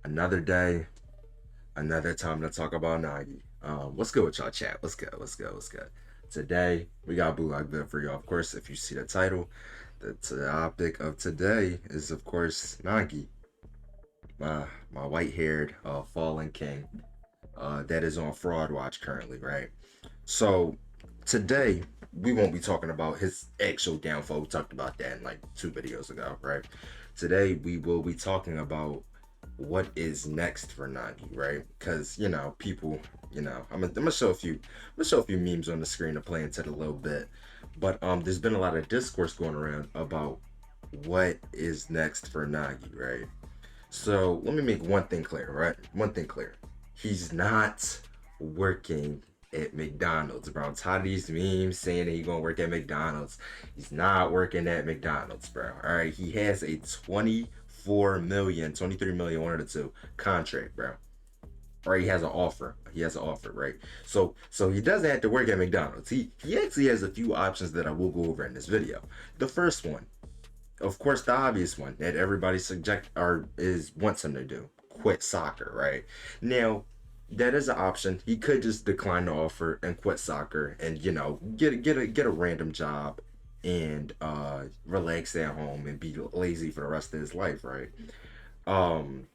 Another day, another time to talk about Nagi. What's good with y'all, chat? What's good? What's good? What's good? Today we got Bluelock video for y'all. Of course, if you see the title, the topic of today is of course Nagi, my white-haired fallen king. That is on fraud watch currently, right? So today we won't be talking about his actual downfall. We talked about that in like 2 videos ago, right? Today we will be talking about what is next for Nagi, right? Because people, I'm gonna show a few memes on the screen to play into it a little bit, but there's been a lot of discourse going around about what is next for Nagi, right? So let me make one thing clear, right? One thing clear. He's not working at McDonald's, bro. I'm tired of these memes saying that he's gonna work at McDonald's. He's not working at McDonald's, bro. Alright, he has a 24 million, 23 million, one of the two contract, bro. Or he has an offer. He has an offer, right? So he doesn't have to work at McDonald's. He actually has a few options that I will go over in this video. The first one, of course, the obvious one that everybody subject or is wants him to do: quit soccer, right? Now, that is an option. He could just decline the offer and quit soccer, and get a random job and relax at home and be lazy for the rest of his life, right? Um,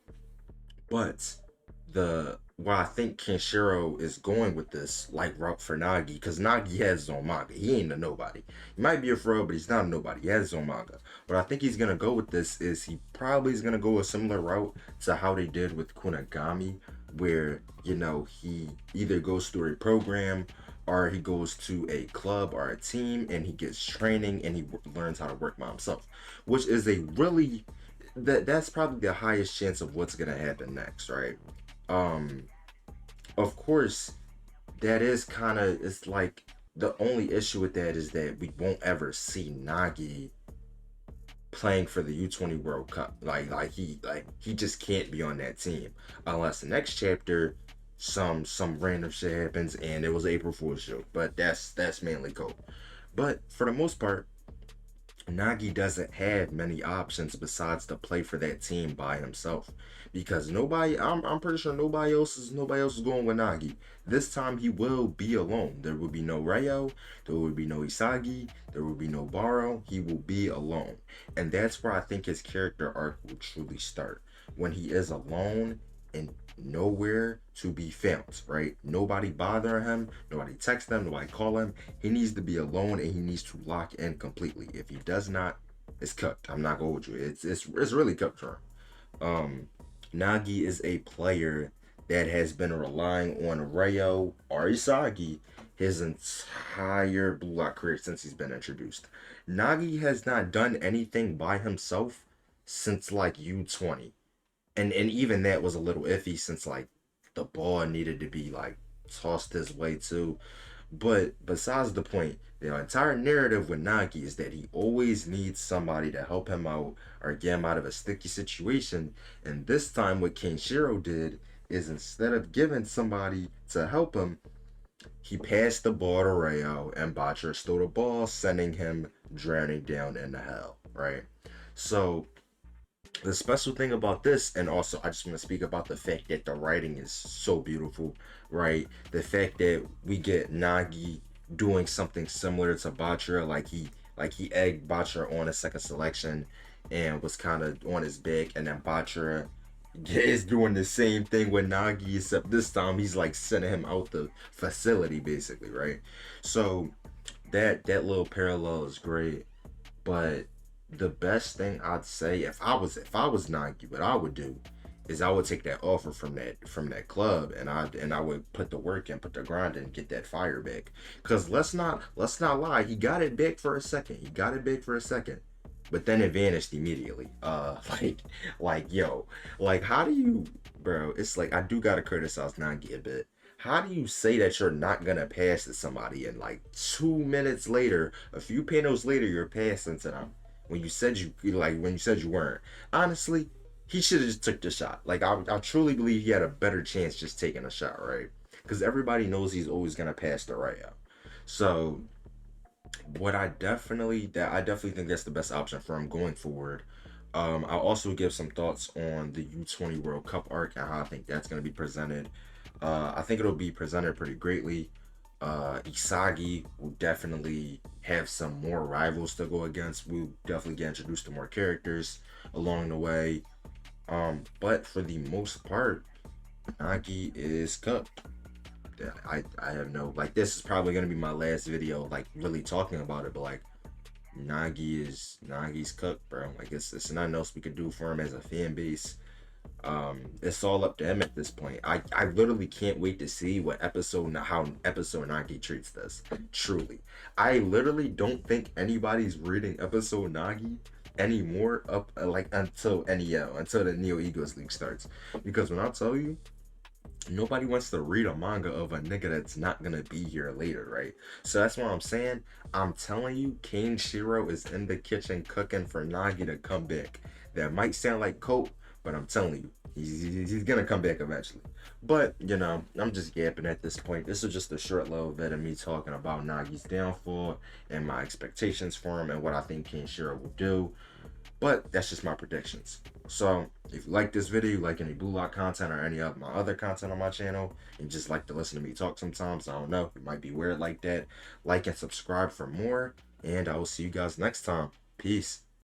but the where I think Kenshiro is going with this like route for Nagi, because Nagi has his own manga. He ain't a nobody. He might be a fraud, but he's not a nobody. He has his own manga. What I think he's gonna go with this is he probably is gonna go a similar route to how they did with Kunagami, where he either goes through a program or he goes to a club or a team and he gets training and he learns how to work by himself, which is a really that's probably the highest chance of what's gonna happen next, right? Um, of course, that is kind of it's like the only issue with that is that we won't ever see Nagi playing for the U20 World Cup. Like he just can't be on that team unless the next chapter some random shit happens and it was April Fool's joke. But that's mainly cool. But for the most part, Nagi doesn't have many options besides to play for that team by himself, because I'm pretty sure nobody else is going with Nagi. This time he will be alone. There will be no Rayo, there will be no Isagi, there will be no Baro. He will be alone. And that's where I think his character arc will truly start. When he is alone and nowhere to be found, right? Nobody bothering him, nobody text him, nobody call him. He needs to be alone and he needs to lock in completely. If he does not, it's cooked. I'm not gonna hold you. It's really cooked for him. Nagi is a player that has been relying on Rayo or Isagi his entire Blue Lock career since he's been introduced. Nagi has not done anything by himself since like U20, and even that was a little iffy since like the ball needed to be like tossed his way too. But besides the point, the entire narrative with Nagi is that he always needs somebody to help him out or get him out of a sticky situation. And this time, what Kenshiro did is instead of giving somebody to help him, he passed the ball to Rayo and Botcher stole the ball, sending him drowning down in the hell, right? So the special thing about this, and also I just want to speak about the fact that the writing is so beautiful, right? The fact that we get Nagi doing something similar to Bachira, like he egged Bachira on a second selection and was kind of on his back, and then Bachira is doing the same thing with Nagi, except this time he's like sending him out the facility basically, right? So that little parallel is great, but the best thing I'd say, if I was Nagi, what I would do is I would take that offer from that club, and I would put the work in, put the grind in, get that fire back. Cause let's not lie, he got it back for a second. He got it back for a second. But then it vanished immediately. Like yo, like how do you, bro? It's like I do gotta criticize Nagi a bit. How do you say that you're not gonna pass to somebody and like 2 minutes later, a few panels later, you're passing to them when you said you weren't? Honestly, he should have just took the shot. Like I truly believe he had a better chance just taking a shot, right? Because everybody knows he's always gonna pass the right out. So what I definitely think that's the best option for him going forward. I'll also give some thoughts on the U20 World Cup arc and how I think that's going to be presented. I think it'll be presented pretty greatly. Isagi will definitely have some more rivals to go against. We'll definitely get introduced to more characters along the way. But for the most part, Nagi is cooked. I have no, like, this is probably gonna be my last video like really talking about it, but like Nagi's cooked, bro. Like it's nothing else we could do for him as a fan base. It's all up to him at this point. I literally can't wait to see what how episode Nagi treats this. Truly, I literally don't think anybody's reading episode Nagi anymore up like until NEO, until the Neo Egos League starts. Because when I tell you, nobody wants to read a manga of a nigga that's not gonna be here later, right? So that's what I'm saying. I'm telling you, King Shiro is in the kitchen cooking for Nagi to come back. That might sound like cope, but I'm telling you, he's gonna come back eventually. But you know, I'm just yapping at this point. This is just a short little bit of me talking about Nagi's downfall and my expectations for him and what I think King Shiro will do. But that's just my predictions. So if you like this video, you like any Bluelock content or any of my other content on my channel, and just like to listen to me talk sometimes, I don't know, it might be weird like that, like and subscribe for more, and I will see you guys next time. Peace.